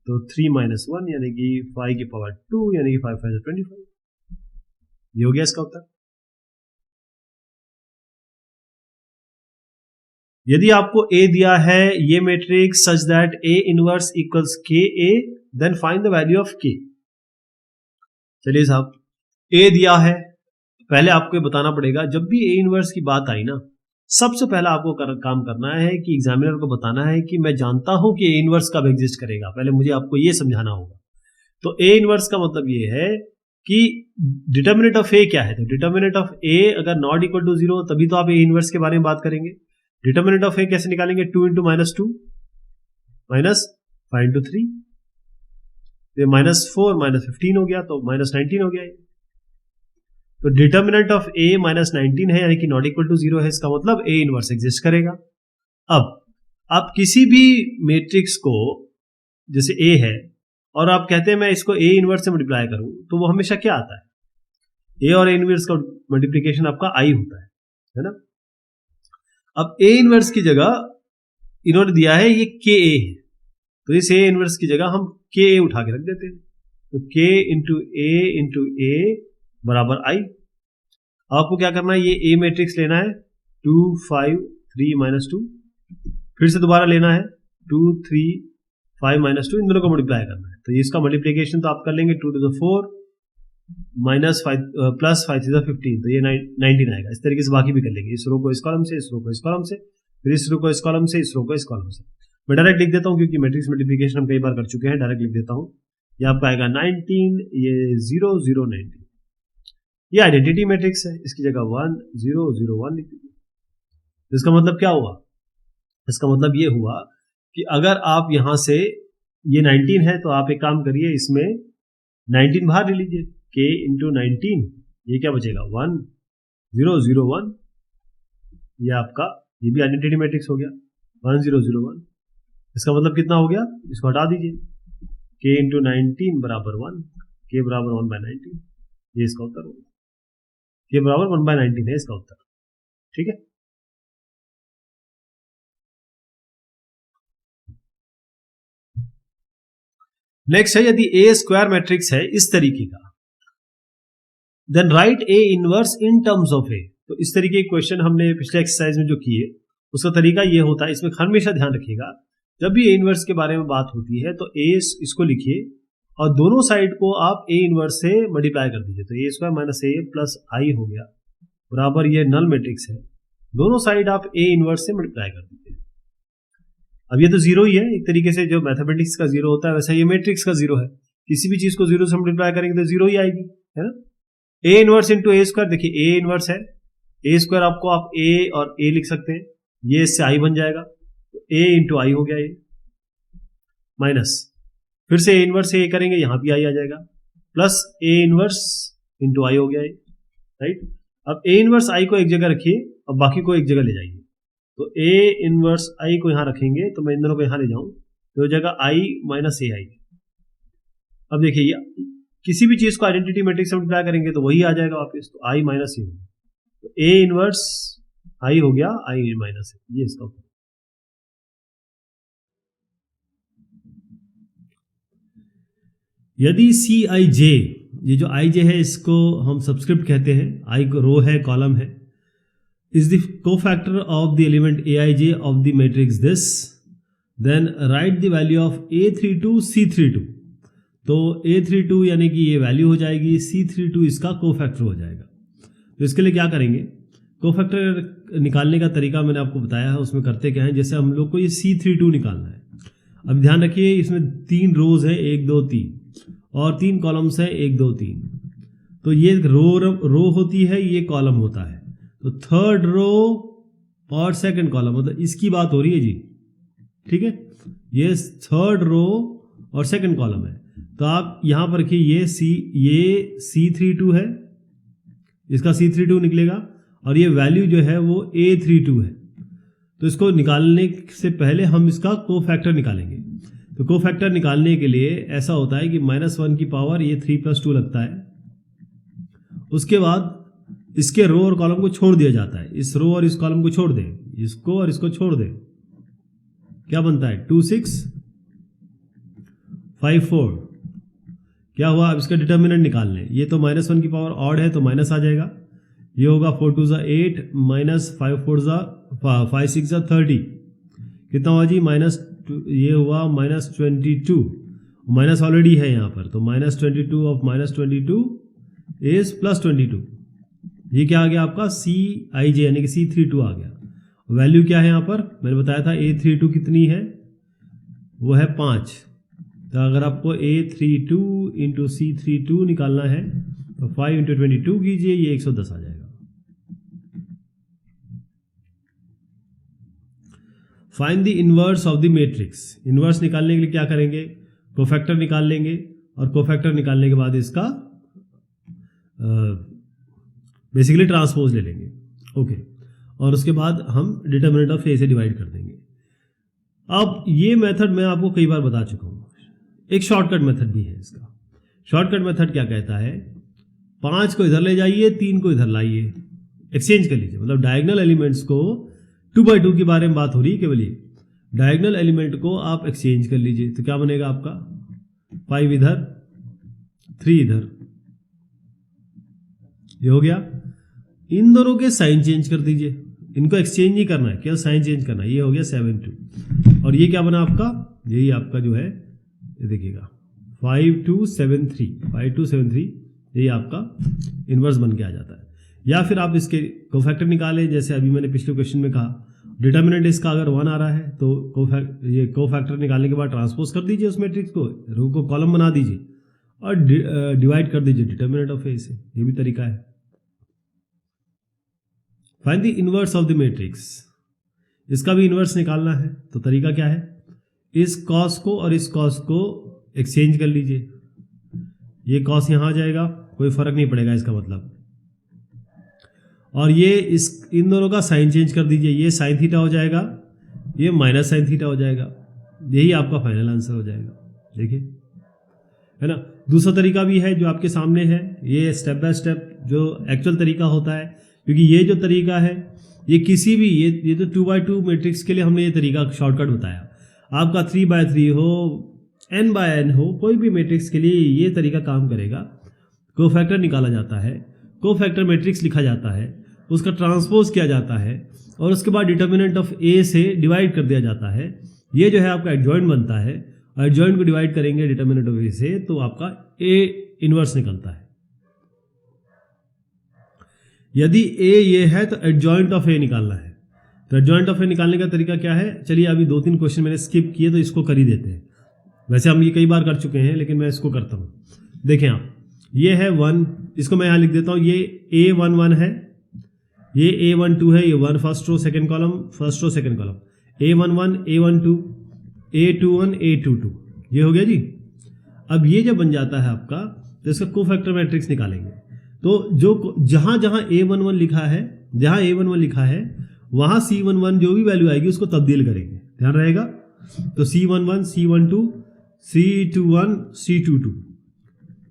तो 3-1 यानी कि 5 की पावर 2 यानी कि 5 5 25, ये हो गया इसका उत्तर। यदि आपको A दिया है, ये matrix such that A inverse equals KA, then find the value of K। चलिए साहब, A दिया है, पहले आपको बताना पड़ेगा, जब भी A इनवर्स की बात आई ना, सबसे पहला आपको काम करना है कि एग्जामिनर को बताना है कि मैं जानता हूं कि ए इनवर्स कब एग्जिस्ट करेगा। पहले मुझे आपको ये समझाना होगा। तो ए इनवर्स का मतलब ये है कि डिटर्मिनेंट ऑफ ए क्या है। तो डिटर्मिनेंट ऑफ ए अगर नॉट इक्वल टू 0 तभी तो आप ए इनवर्स के बारे में बात करेंगे। डिटर्मिनेंट ऑफ ए कैसे निकालेंगे? 2 इंटू -2 -5 इंटू 3, -4 -15 हो गया, तो -19 हो गया। तो डिटर्मिनेंट ऑफ ए -19 है, यानी कि नॉट इक्वल टू 0 है। इसका मतलब ए इनवर्स एग्जिस्ट करेगा। अब आप किसी भी मैट्रिक्स को, जैसे ए है और आप कहते हैं मैं इसको ए इनवर्स से मल्टीप्लाई करूं, तो वो हमेशा क्या आता है? ए और ए इनवर्स का मल्टीप्लिकेशन आपका आई होता है ना। अब ए इनवर्स की जगह इन्होंने दिया है ये के ए है, तो इस ए इनवर्स की जगह हम के ए उठा के रख देते हैं। तो के इंटू ए बराबर आई। आपको क्या करना है? ये ए मैट्रिक्स लेना है 2 5 3 -2, फिर से दोबारा लेना है 2 3 5 -2, इन दोनों को मल्टीप्लाई करना है। तो इसका मल्टीप्लिकेशन तो आप कर लेंगे 2 to the 4 -5 + 5 to the 15, तो ये 19 आएगा। इस तरीके से बाकी भी कर लेंगे, इस रो को इस कॉलम से, इस रो को इस कॉलम से, फिर इस रो को इस कॉलम से, इस रो को इस कॉलम से। मैं डायरेक्ट लिख देता हूं क्योंकि मैट्रिक्स मल्टीप्लिकेशन हम कई बार कर चुके हैं। डायरेक्ट लिख देता हूं, ये आपका आएगा 19, ये 0 0 19। ये आइडेंटिटी मैट्रिक्स है, इसकी जगह 1 0 0 1 लिख दीजिए। इसका मतलब क्या हुआ? इसका मतलब ये हुआ कि अगर आप यहां से, ये 19 है, तो आप एक काम करिए, इसमें 19 बाहर ले लीजिए, k इंटू 19, ये क्या बचेगा? 1 0 0 1। ये आपका, ये भी आइडेंटिटी मैट्रिक्स हो गया 1 0 0 1। इसका मतलब कितना हो गया? इसको हटा दीजिए, k इंटू 19 बराबर 1, k बराबर 1/19। ये इसका उत्तर होगा, k बराबर 1/19 है इसका उत्तर। ठीक है। नेक्स्ट है, यदि ए स्क्वायर मैट्रिक्स है इस तरीके का, then write A inverse in terms of A. तो इस तरीके के क्वेश्चन हमने पिछले एक्सरसाइज में जो किए, उसका तरीका ये होता है। इसमें हमेशा ध्यान रखिएगा, जब भी ए इनवर्स के बारे में बात होती है तो ए इसको लिखिए और दोनों साइड को आप ए इनवर्स से मल्टीप्लाई कर दीजिए। तो ए स्क्वायर माइनस ए प्लस आई हो गया बराबर, ये नल मैट्रिक्स है, दोनों साइड आप ए इनवर्स से मल्टीप्लाई कर दीजिए। अब ये तो जीरो ही है, एक तरीके से जो मैथमेटिक्स का जीरो होता है वैसा ये मैट्रिक्स का जीरो है। किसी भी चीज को जीरो से मल्टीप्लाई करेंगे तो जीरो ही आएगी, है ना। A inverse into A square, देखिए ए इनवर्स है, ए स्क्वायर आपको आप ए और ए लिख सकते हैं, ये इससे आई बन जाएगा, ए इंटू आई हो गया ये, माइनस फिर से ए इनवर्स ए करेंगे, यहां भी आई आ जाएगा, प्लस ए इनवर्स इंटू आई हो गया ये, राइट। अब ए इनवर्स आई को एक जगह रखिए और बाकी को एक जगह ले जाइए। तो ए इनवर्स आई को यहां रखेंगे, तो मैं इन दोनों को यहां ले जाऊं तो जगह आई माइनस ए आई। अब देखिए किसी भी चीज को आइडेंटिटी मैट्रिक्स से मल्टीप्लाई करेंगे तो वही आ जाएगा वापस, तो आई माइनस ए। तो ए इनवर्स आई हो गया आई माइनस ए, ये इसका उत्तर। यदि सी आई जे, ये जो आई जे है इसको हम सबस्क्रिप्ट कहते हैं, आई को रो है कॉलम है, is the cofactor of the element aij of the matrix this, then write the value of a32 c32। तो a32 यानी कि ये वैल्यू हो जाएगी, c32 इसका कोफैक्टर हो जाएगा। तो इसके लिए क्या करेंगे, कोफैक्टर निकालने का तरीका मैंने आपको बताया है, उसमें करते क्या है, जैसे हम लोग को ये c32 निकालना है। अब ध्यान रखिए इसमें 3 रोज है 1 2 3 और 3 कॉलम्स है 1 2 3। तो ये रो होती है, ये कॉलम होता है। तो थर्ड रो और सेकंड कॉलम, मतलब इसकी बात हो रही है जी, ठीक है। ये थर्ड रो और सेकंड कॉलम है। तो आप यहां पर रखिए ये C32 है, इसका C32 निकलेगा और ये वैल्यू जो है वो A32 है। तो इसको निकालने से पहले हम इसका कोफैक्टर निकालेंगे। तो कोफैक्टर निकालने के लिए ऐसा होता है कि -1 की पावर ये 3 + 2 लगता है, उसके बाद इसके रो और कॉलम को छोड़ दिया जाता है, इस रो और इस कॉलम को छोड़ दें, इसको और इसको छोड़ दें, क्या बनता है 2 6 5 4। क्या हुआ, अब इसका डिटर्मिनेंट निकाल लें। ये तो -1 की पावर ऑड है तो माइनस आ जाएगा, ये होगा 4 2 8 -5 4 5 6 30, कितना हुआ जी ये हुआ -22, माइनस ऑलरेडी है यहाँ पर, तो -22 ऑफ -22 इज +22। ये क्या आ गया आपका C i j यानी कि C32 आ गया। वैल्यू क्या है यहाँ पर, मैंने बताया था A32 कितनी है, वो है 5। तो अगर आपको A32 इंटू C32 निकालना है तो 5 इंटू 22 कीजिए, ये 110 आ जाएगा। Find the inverse of the matrix. Inverse निकालने के लिए क्या करेंगे, कोफैक्टर निकाल लेंगे और कोफैक्टर निकालने के बाद इसका बेसिकली ट्रांसपोज ले लेंगे। ओके, और उसके बाद हम डिटर्मिनेंट ऑफ ए से डिवाइड कर देंगे। अब ये मेथड मैं आपको कई बार बता चुका हूँ, एक शॉर्टकट मेथड भी है इसका। शॉर्टकट मेथड क्या कहता है, 5 को इधर ले जाइए, 3 को इधर लाइए, एक्सचेंज कर लीजिए। मतलब डायगोनल एलिमेंट्स को 2x2 के बारे में बात हो रही है केवल, ये डायगोनल एलिमेंट को आप एक्सचेंज कर लीजिए। तो क्या बनेगा आपका, 5 इधर 3 इधर, ये हो गया। इन दोनों के साइन चेंज कर दीजिए, इनको एक्सचेंज नहीं करना है, केवल साइन चेंज करना है। ये हो गया 7 2, और ये क्या बना आपका, यही आपका जो है, ये देखिएगा 5273, यही आपका इनवर्स बन के आ जाता है। या फिर आप इसके कोफैक्टर निकालें, जैसे अभी मैंने पिछले क्वेश्चन में कहा, डिटर्मिनेंट इसका अगर 1 आ रहा है तो ये कोफैक्टर निकालने के बाद ट्रांसपोज कर दीजिए उस मैट्रिक्स को, रो को कॉलम बना दीजिए और डिवाइड कर दीजिए डिटर्मिनेंट ऑफ ए से। ये भी तरीका है। Find the inverse of the matrix. इसका भी इनवर्स निकालना है, तो तरीका क्या है, इस कॉस को और इस कॉस को एक्सचेंज कर लीजिए। ये कॉस यहां आ जाएगा, कोई फर्क नहीं पड़ेगा इसका मतलब, और ये इन दोनों का साइन चेंज कर दीजिए। ये साइन थीटा हो जाएगा, ये माइनस साइन थीटा हो जाएगा। यही आपका फाइनल आंसर हो जाएगा। देखिए, है ना। दूसरा तरीका भी है जो आपके सामने है, ये स्टेप बाय स्टेप जो एक्चुअल तरीका होता है, क्योंकि ये जो तरीका है ये किसी भी ये तो 2x2 मैट्रिक्स के लिए हमने ये तरीका शॉर्टकट बताया। आपका 3x3 हो, n/n हो, कोई भी मैट्रिक्स के लिए ये तरीका काम करेगा। कोफैक्टर निकाला जाता है, कोफैक्टर मैट्रिक्स लिखा जाता है, उसका ट्रांसपोज किया जाता है और उसके बाद डिटर्मिनेंट ऑफ ए से डिवाइड कर दिया जाता है। ये जो है आपका एडजॉइंट बनता है, और एडजॉइंट को डिवाइड करेंगे डिटर्मिनेंट ऑफ ए से, तो आपका ए इनवर्स निकलता है। यदि ए ये है तो एडजॉइंट ऑफ ए निकालना है। तो एडजॉइंट ऑफ ए निकालने का तरीका क्या है, चलिए अभी 2-3 क्वेश्चन मैंने स्किप किए तो इसको कर ही देते हैं। वैसे हम ये कई बार कर चुके हैं, लेकिन मैं इसको करता हूँ। देखें आप, ये है 1, इसको मैं यहाँ लिख देता हूँ, ये A11 है, ये A12 है, ये 1 first row second column, first row second column, A11 A12 A21 A22, ये हो गया जी। अब ये जब बन जाता है आपका, तो इसका कोफैक्टर मैट्रिक्स निकालेंगे। तो जो जहां जहां A11 लिखा है, जहां A11 लिखा है वहां C11 जो भी वैल्यू आएगी उसको तब्दील करेंगे, ध्यान रहेगा। तो C11 C12 C21 C22,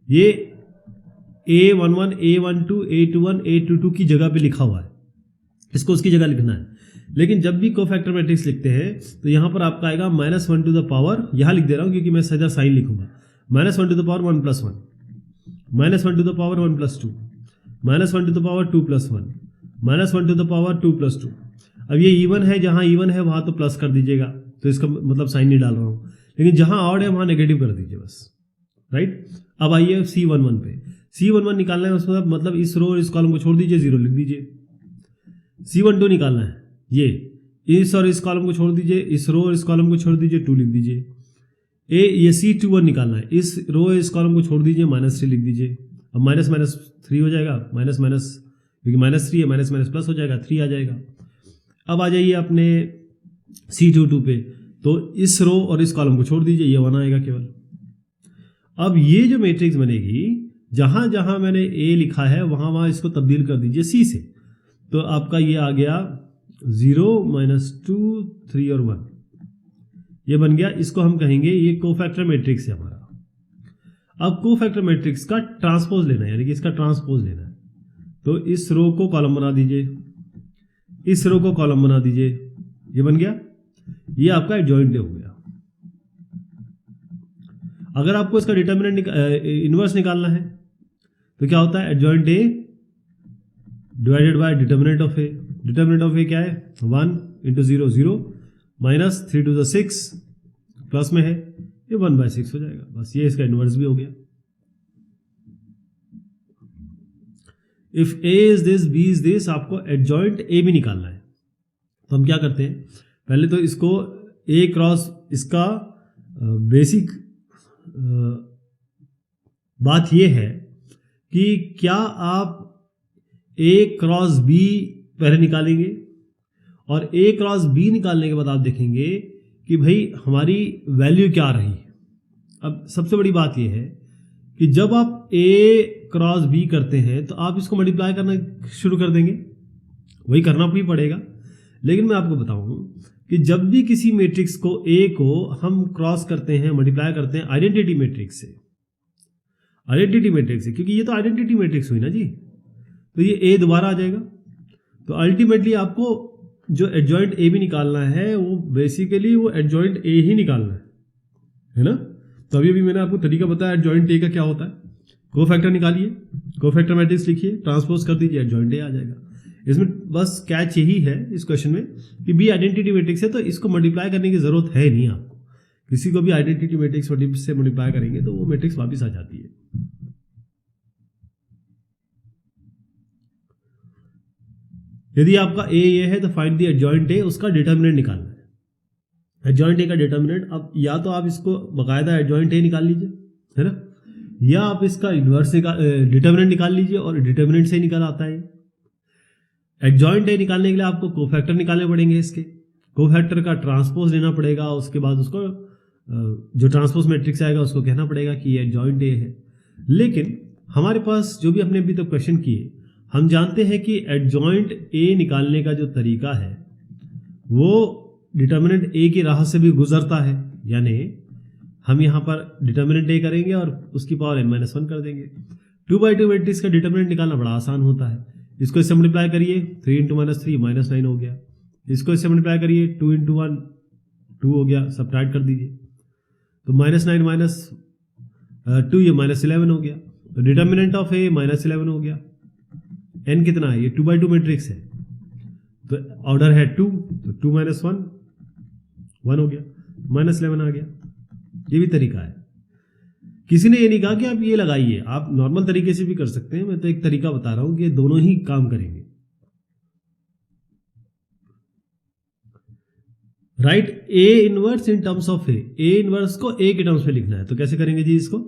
ये A11 A12 A21 A22 की जगह पे लिखा हुआ है, इसको उसकी जगह लिखना है। लेकिन जब भी कोफैक्टर मैट्रिक्स लिखते हैं तो यहाँ पर आपका आएगा -1 टू द पावर, यहाँ लिख दे रहा हूँ क्योंकि मैं सीधा साइन लिखूंगा, -1 to the power 1 + 1, -1 to the power 1 + 2, -1 to the power 2 + 1, -1 to the power 2 + 2। अब ये इवन है, जहाँ इवन है वहाँ तो प्लस कर दीजिएगा, तो इसका मतलब साइन नहीं डाल रहा हूँ। लेकिन जहाँ ऑड है वहाँ नेगेटिव कर दीजिए बस, राइट। अब आइए C11 पे, C11 निकालना है, उसका मतलब इस रो इस कॉलम को छोड़ दीजिए, 0 लिख दीजिए। C12 निकालना है, ये इस और इस कॉलम को छोड़ दीजिए, इस रो और इस कॉलम को छोड़ दीजिए, 2 लिख दीजिए। ये C21 निकालना है, इस रो इस कॉलम को छोड़ दीजिए, -3 लिख दीजिए। अब माइनस माइनस 3 हो जाएगा, माइनस माइनस, क्योंकि -3 है, माइनस माइनस प्लस हो जाएगा, 3 आ जाएगा। अब आ जाइए अपने C22 पे, तो इस रो और इस कॉलम को छोड़ दीजिए, ये 1 आएगा केवल। अब ये जो मैट्रिक्स बनेगी, जहां जहां मैंने A लिखा है वहां वहां इसको तब्दील कर दीजिए C से, तो आपका ये आ गया 0 -2 3 और 1, ये बन गया। इसको हम कहेंगे ये कोफैक्टर मैट्रिक्स है हमारा। अब कोफैक्टर मैट्रिक्स का ट्रांसपोज लेना है, यानी कि इसका ट्रांसपोज लेना है, तो इस रो को कॉलम बना दीजिए, इस रो को कॉलम बना दीजिए, ये बन गया। ये आपका एडजॉइंट हो गया। अगर आपको इसका डिटर्मिनेंट इनवर्स निकालना है तो क्या होता है, adjoint A divided by determinant of A. Determinant of A क्या है, 1 × 0 0, -3 to the 6 प्लस में है, ये 1/6 हो जाएगा। बस ये इसका इनवर्स भी हो गया। If A is this B is this, आपको एडजॉइंट ए भी निकालना है, तो हम क्या करते हैं, पहले तो इसको ए क्रॉस, इसका बेसिक बात ये है कि क्या आप ए क्रॉस बी पहले निकालेंगे और ए क्रॉस बी निकालने के बाद आप देखेंगे कि भाई हमारी वैल्यू क्या रही। अब सबसे बड़ी बात यह है कि जब आप ए क्रॉस बी करते हैं तो आप इसको मल्टीप्लाई करना शुरू कर देंगे, वही करना भी पड़ेगा। लेकिन मैं आपको बताऊं कि जब भी किसी मैट्रिक्स को ए को हम क्रॉस करते हैं, मल्टीप्लाई करते हैं आइडेंटिटी मैट्रिक्स से, आइडेंटिटी मैट्रिक्स से, क्योंकि ये तो आइडेंटिटी मैट्रिक्स हुई ना जी, तो ये ए दोबारा आ जाएगा। तो अल्टीमेटली आपको जो एडजॉइंट ए भी निकालना है वो बेसिकली वो एडजॉइंट ए ही निकालना है ना। तो अभी मैंने आपको तरीका बताया एडजॉइंट ए का क्या होता है। कोफैक्टर निकालिए, कोफैक्टर मैट्रिक्स लिखिए, ट्रांसपोज कर दीजिए, एडजॉइंट ए आ जाएगा। इसमें बस कैच यही है इस क्वेश्चन में कि बी आइडेंटिटी मैट्रिक्स है तो इसको मल्टीप्लाई करने की जरूरत है नहीं आपको। किसी को भी आइडेंटिटी मैट्रिक्स से मल्टीप्लाई करेंगे तो वो मैट्रिक्स वापस आ जाती है। यदि आपका ए ये है तो फाइंड द एडजॉइंट ए, उसका डिटर्मिनेंट निकालना है। एडजॉइंट ए का डिटर्मिनेंट, अब या तो आप इसको बकायदा एडजॉइंट ए निकाल लीजिए, है ना, या आप इसका इन्वर्स डिटर्मिनेंट निकाल लीजिए और डिटर्मिनेंट से ही निकल आता है। एडजॉइंट ए निकालने के लिए आपको कोफैक्टर निकालने पड़ेंगे, इसके कोफैक्टर का ट्रांसपोज लेना पड़ेगा, उसके बाद उसको जो ट्रांसपोज मैट्रिक्स आएगा उसको कहना पड़ेगा कि ये एडजॉइंट ए है। लेकिन हमारे पास जो भी हमने अभी तक क्वेश्चन किए, हम जानते हैं कि एडजॉइंट ए निकालने का जो तरीका है वो डिटर्मिनेंट ए की राह से भी गुजरता है। यानी हम यहाँ पर डिटर्मिनेंट ए करेंगे और उसकी पावर n-1 कर देंगे। 2/2 मैट्रिक्स का डिटर्मिनेंट निकालना बड़ा आसान होता है। इसको इससे मल्टीप्लाई करिए, 3 × -3 -9 हो गया। इसको इससे मल्टीप्लाई करिए, 2 × 1 2 हो गया, सब्ट्रैक्ट कर दीजिए तो -9 -2 ये -11 हो गया। तो डिटर्मिनेंट ऑफ ए -11 हो गया। n कितना है, ये 2/2 मैट्रिक्स है तो ऑर्डर है 2, तो 2 - 1 1 हो गया, -11 आ गया। ये भी तरीका है। किसी ने ये नहीं कहा कि आप ये लगाइए, आप नॉर्मल तरीके से भी कर सकते हैं। मैं तो एक तरीका बता रहा हूं कि दोनों ही काम करेंगे। Right A inverse in terms of A, A inverse को ए के टर्म्स में लिखना है। तो कैसे करेंगे जी इसको,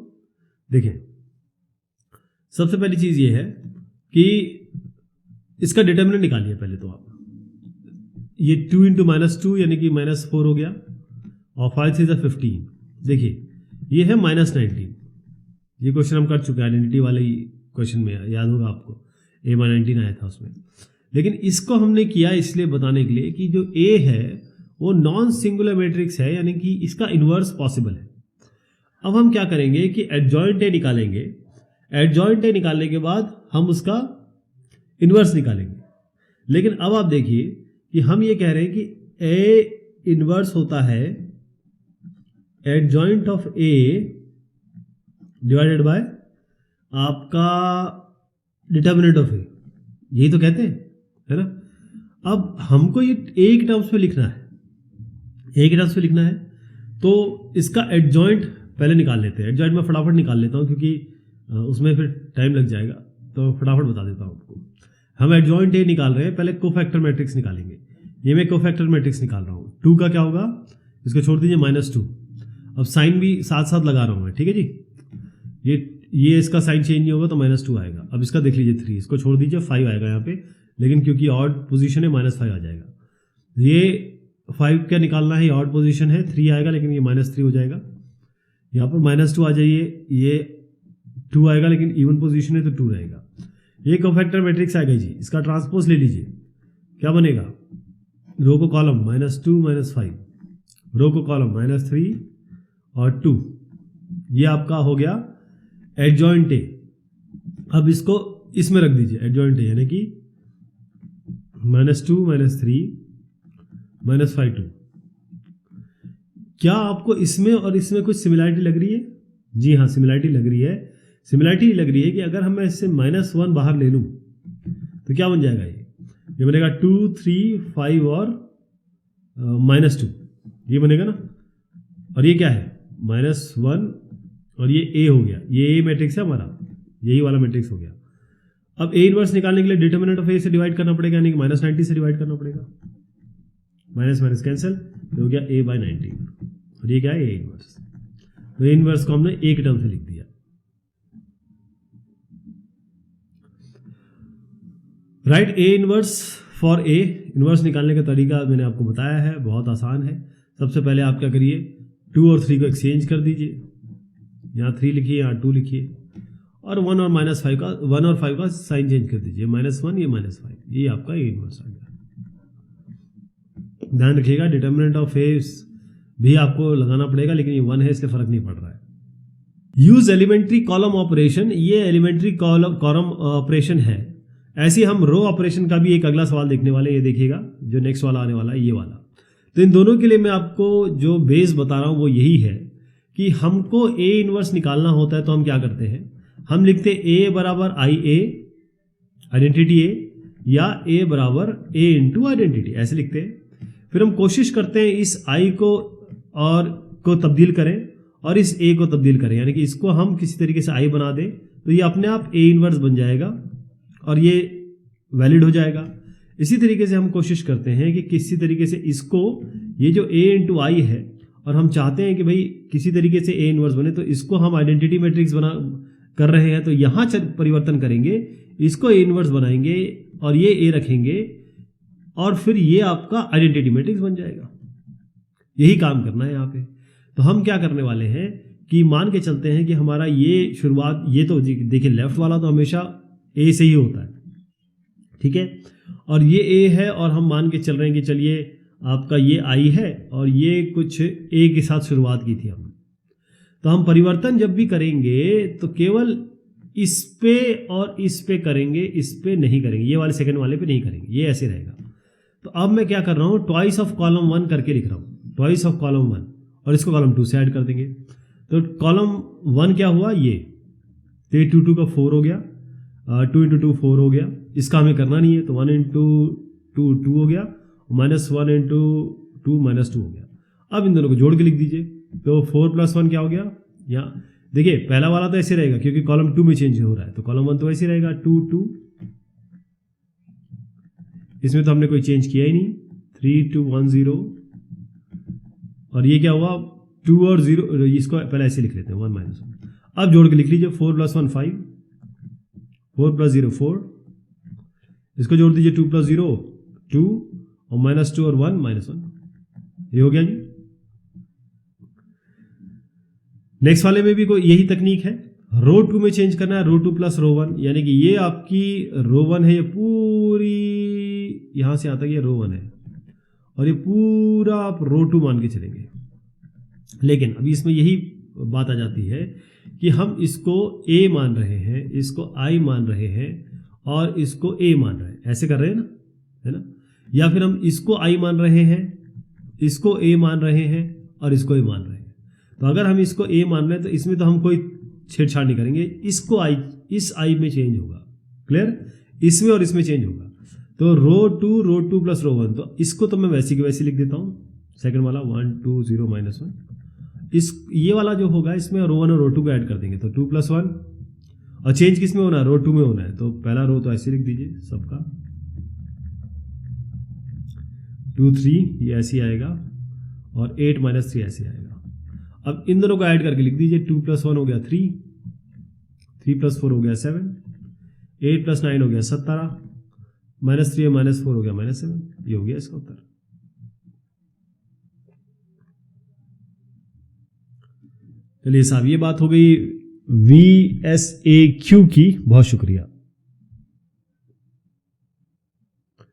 देखें। सबसे पहली चीज ये है कि इसका डिटर्मिनेंट निकालिए पहले तो आप। ये 2 × -2 यानी कि -4 हो गया और 5 × 15, देखिए ये है -19। ये क्वेश्चन हम कर चुके हैं, आइडेंटिटी वाले ही क्वेश्चन में, याद होगा आपको a - 19 आया था उसमें। लेकिन इसको हमने किया इसलिए बताने के लिए कि जो a है वो नॉन सिंगुलर मैट्रिक्स है, यानी कि इसका इन्वर्स पॉसिबल है। अब हम क्या करेंगे कि एडजॉइंट ए निकालेंगे। एडजॉइंट ए निकालने के बाद हम उसका इन्वर्स निकालेंगे। लेकिन अब आप देखिए कि हम ये कह रहे हैं कि ए इन्वर्स होता है adjoint of A divided bye आपका डिटर्मिनेंट ऑफ ए, यही तो कहते हैं, है ना। अब हमको ये ए के टर्म्स में लिखना है, ए के टर्म्स में लिखना है तो इसका एडजॉइंट पहले निकाल लेते हैं। एडजॉइंट में फटाफट निकाल लेता हूं क्योंकि उसमें फिर टाइम लग जाएगा, तो फटाफट बता देता हूं आपको। हम एडजॉइंट ए निकाल रहे हैं, पहले कोफैक्टर मैट्रिक्स निकालेंगे। ये मैं कोफैक्टर मैट्रिक्स निकाल रहा हूँ। 2 का क्या होगा, इसको छोड़ दीजिए -2। अब साइन भी साथ साथ लगा रहा हूँ मैं, ठीक है जी। ये इसका साइन चेंज नहीं होगा तो -2 आएगा। अब इसका देख लीजिए 3, इसको छोड़ दीजिए 5 आएगा यहाँ पे, लेकिन क्योंकि ऑड पोजीशन है -5 आ जाएगा। ये 5 क्या निकालना है, ये ऑड पोजीशन है, 3 आएगा लेकिन ये -3 हो जाएगा। यहाँ पर -2 आ जाइए, ये 2 आएगा लेकिन इवन पोजीशन है तो 2 रहेगा। ये कोफैक्टर मैट्रिक्स आएगा जी, इसका ट्रांसपोज ले लीजिए, क्या बनेगा, रो को कॉलम -2 -5, रो को कॉलम -3 और 2, ये आपका हो गया एडजॉइंट ए। अब इसको इसमें रख दीजिए एडजॉइंट ए, यानी कि -2 -3 -5 2। क्या आपको इसमें और इसमें कुछ सिमिलरिटी लग रही है? जी हाँ, सिमिलरिटी लग रही है। सिमिलरिटी लग रही है कि अगर हम इससे -1 बाहर ले लूं तो क्या बन जाएगा, ये बनेगा 2 3 5 और -2, ये बनेगा ना। और ये क्या है, -1 और ये ए हो गया, ये ए मैट्रिक्स है हमारा, यही वाला मैट्रिक्स हो गया। अब ए इनवर्स निकालने के लिए डिटर्मिनेंट ऑफ ए से डिवाइड करना पड़ेगा, यानी कि -90 से डिवाइड करना पड़ेगा। माइनस माइनस कैंसिल, हो गया a बाई 19 और ये क्या है a इनवर्स। तो a इनवर्स को हमने एक टर्म से लिख दिया। Right a inverse for a। Inverse निकालने का तरीका मैंने आपको बताया है, बहुत आसान है। सबसे पहले आप क्या करिए, 2 और 3 को एक्सचेंज कर दीजिए, यहाँ 3 लिखिए, यहाँ 2 लिखिए, और 1 और -5 का साइन चेंज कर दीजिए, -1 ये -5, ये आपका a इनवर्स आ गया। ध्यान रखिएगा डिटर्मिनेंट ऑफ a भी आपको लगाना पड़ेगा, लेकिन ये 1 है इसलिए फर्क नहीं पड़ रहा है। यूज एलिमेंट्री कॉलम ऑपरेशन, ये एलिमेंट्री कॉलम ऑपरेशन है। ऐसे हम रो ऑपरेशन का भी एक अगला सवाल देखने वाले, ये देखिएगा जो नेक्स्ट वाला आने वाला है, ये वाला। तो इन दोनों के लिए मैं आपको जो बेस बता रहा हूं वो यही है कि हमको a इनवर्स निकालना होता है। तो हम क्या करते हैं, हम लिखते a बराबर i a आइडेंटिटी a, या a बराबर a इंटू आइडेंटिटी, ऐसे लिखते हैं। फिर हम कोशिश करते हैं इस i को तब्दील करें और इस a को तब्दील करें, यानी कि इसको हम किसी तरीके से i बना दें, तो ये अपने आप a इनवर्स बन जाएगा और ये वैलिड हो जाएगा। इसी तरीके से हम कोशिश करते हैं कि किसी तरीके से इसको, ये जो a इंटू आई है, और हम चाहते हैं कि भाई किसी तरीके से a इनवर्स बने, तो इसको हम आइडेंटिटी मैट्रिक्स बना कर रहे हैं, तो यहाँ परिवर्तन करेंगे, इसको a इनवर्स बनाएंगे और ये a रखेंगे, और फिर ये आपका आइडेंटिटी मैट्रिक्स बन जाएगा। यही काम करना है यहाँ पे। तो हम क्या करने वाले हैं कि मान के चलते हैं कि हमारा ये शुरुआत, ये तो देखिए लेफ्ट वाला तो हमेशा a से ही होता है, ठीक है, और ये a है, और हम मान के चल रहे हैं कि चलिए आपका ये i है और ये कुछ a के साथ शुरुआत की थी हमने। तो हम परिवर्तन जब भी करेंगे तो केवल इस पे और इस पे करेंगे, इस पे नहीं करेंगे, ये वाले सेकंड वाले पे नहीं करेंगे, ये ऐसे रहेगा। तो अब मैं क्या कर रहा हूँ, ट्वाइस ऑफ कॉलम 1 करके लिख रहा हूँ, ट्वाइस ऑफ कॉलम 1, और इसको कॉलम 2 से ऐड कर देंगे। तो कॉलम 1 क्या हुआ, ये, तो ये 2 का 4 हो गया, 2 इंटू 2 4 हो गया, इसका हमें करना नहीं है, तो 1 इंटू 2 2 हो गया, -1 इंटू 2 -2 हो गया। अब इन दोनों को जोड़ के लिख दीजिए, तो 4 + 1 क्या हो गया, यहाँ देखिए पहला वाला तो ऐसे रहेगा क्योंकि कॉलम 2 में चेंज हो रहा है, तो कॉलम 1 तो ऐसे रहेगा 2 2, इसमें तो हमने कोई चेंज किया ही नहीं, 3 2 1 0, और ये क्या हुआ 2 और 0, इसको पहले ऐसे लिख लेते हैं 1 -1। अब जोड़ के लिख लीजिए 4 + 1 5, 4 + 0 4, इसको जोड़ दीजिए 2 + 0 2, और -2 और 1 -1, ये हो गया जी। नेक्स्ट वाले में भी कोई यही तकनीक है, रो 2 में चेंज करना है, रो 2 + रो 1, यानी कि ये आपकी रो 1 है, ये पूरी यहां से आता है, ये रो 1 है, और ये पूरा आप रो 2 मान के चलेंगे। लेकिन अभी इसमें यही बात आ जाती है कि हम इसको a मान रहे हैं, इसको i मान रहे हैं, और इसको a मान रहे हैं, ऐसे कर रहे हैं ना, है ना, या फिर हम इसको i मान रहे हैं, इसको a मान रहे हैं, और इसको a मान रहे हैं। तो अगर हम इसको a मान रहे हैं तो इसमें तो हम कोई छेड़छाड़ नहीं करेंगे, इसको i, इस i में चेंज होगा, क्लियर, इसमें और इसमें चेंज होगा। तो रो 2 + रो 1, तो इसको तो मैं वैसे की वैसे लिख देता हूँ, सेकंड वाला 1 2 0 -1, इस ये वाला जो होगा इसमें रो 1 और रो 2 को ऐड कर देंगे, तो 2 + 1, और चेंज किस में होना है, रो 2 में होना है, तो पहला रो तो ऐसे लिख दीजिए सबका, 2 3 ये ऐसे आएगा, और 8 - 3 ऐसे आएगा। अब इन दोनों को ऐड करके लिख दीजिए, 2 + 1 हो गया 3, 3 + 4 हो गया 7, 8 + 9 हो गया 17, -3 -4 हो गया -7, ये हो गया इसका उत्तर। चलिए साहब, ये बात हो गई VSAQ की, बहुत शुक्रिया।